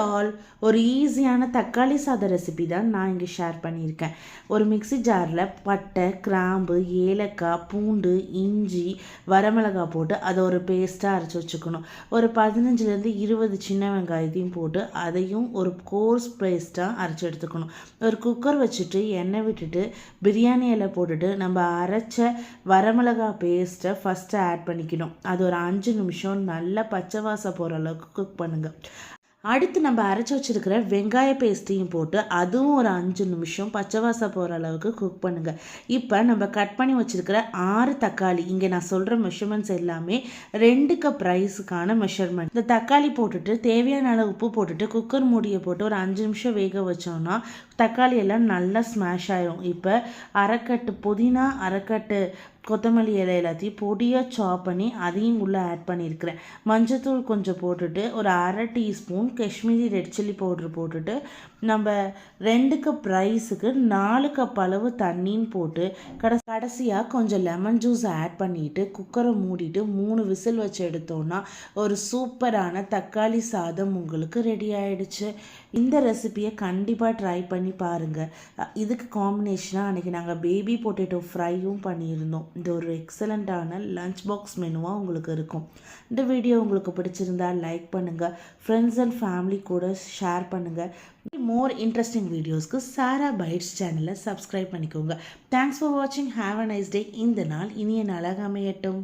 All, ஒரு ஈஸியான தக்காளி சாத ரெசிபி தான் நான் இங்கே ஷேர் பண்ணியிருக்கேன். ஒரு மிக்ஸி ஜாரில் பட்டை, கிராம்பு, ஏலக்காய், பூண்டு, இஞ்சி, வரமிளகாய் போட்டு அதை ஒரு பேஸ்ட்டாக அரைச்சி வச்சுக்கணும். ஒரு 15லேருந்து 20 சின்ன வெங்காயத்தையும் போட்டு அதையும் ஒரு கோர்ஸ் பேஸ்ட்டாக அரைச்சி எடுத்துக்கணும். ஒரு குக்கர் வச்சுட்டு எண்ணெய் விட்டுட்டு பிரியாணி இலை போட்டுட்டு நம்ம அரைச்ச வரமிளகாய் பேஸ்ட்டை ஃபஸ்ட்டு ஆட் பண்ணிக்கணும். அது ஒரு 5 நிமிஷம் நல்லா பச்சை வாசம் போகிற அளவுக்கு குக் பண்ணுங்கள். அடுத்து நம்ம அரைச்சி வச்சுருக்கிற வெங்காய பேஸ்ட்டையும் போட்டு அதுவும் ஒரு 5 நிமிஷம் பச்சை வாசம் போகிற அளவுக்கு குக் பண்ணுங்கள். இப்போ நம்ம கட் பண்ணி வச்சுருக்கிற 6 தக்காளி, இங்கே நான் சொல்கிற மெஷர்மெண்ட்ஸ் எல்லாமே 2 கப் ரைஸுக்கான மெஷர்மெண்ட். இந்த தக்காளி போட்டுட்டு தேவையான அளவு உப்பு போட்டுட்டு குக்கர் மூடியை போட்டு ஒரு 5 நிமிஷம் வேக வச்சோன்னா தக்காளி எல்லாம் நல்லா ஸ்மாஷ் ஆயிரும். இப்போ அரைக்கட்டு புதினா, அரைக்கட்டு கொத்தமல்லி இலை எல்லாத்தையும் பொடியாக சாப் பண்ணி அதையும் உள்ளே ஆட் பண்ணியிருக்கிறேன். மஞ்சத்தூள் கொஞ்சம் போட்டுட்டு ஒரு 1/2 teaspoon Kashmiri red chilli powder போட்டுட்டு நம்ம 2 கப் ரைஸுக்கு 4 கப் அளவு தண்ணின்னு போட்டு கடைசியாக கொஞ்சம் லெமன் ஜூஸ் ஆட் பண்ணிவிட்டு குக்கரை மூடிட்டு 3 விசில் வச்சு எடுத்தோன்னா ஒரு சூப்பரான தக்காளி சாதம் உங்களுக்கு ரெடி ஆகிடுச்சு. இந்த ரெசிபியை கண்டிப்பாக ட்ரை பண்ணி பாருங்கள். இதுக்கு காம்பினேஷனாக அன்றைக்கி நாங்கள் பேபி பொட்டேட்டோ ஃப்ரையும் பண்ணியிருந்தோம். இது ஒரு எக்ஸலண்ட்டான லஞ்ச் பாக்ஸ் மெனுவாக உங்களுக்கு இருக்கும். இந்த வீடியோ உங்களுக்கு பிடிச்சிருந்தா லைக் பண்ணுங்கள், ஃப்ரெண்ட்ஸ் அண்ட் ஃபேமிலி கூட ஷேர் பண்ணுங்கள். மோர் இன்ட்ரெஸ்டிங் வீடியோஸ்க்கு சாரா பைட்ஸ் சேனலை சப்ஸ்கிரைப் பண்ணிக்கோங்க. தேங்க்ஸ் ஃபார் வாட்சிங். Have a nice day. இந்த நாள் இனிய நாளாக அமையட்டும்.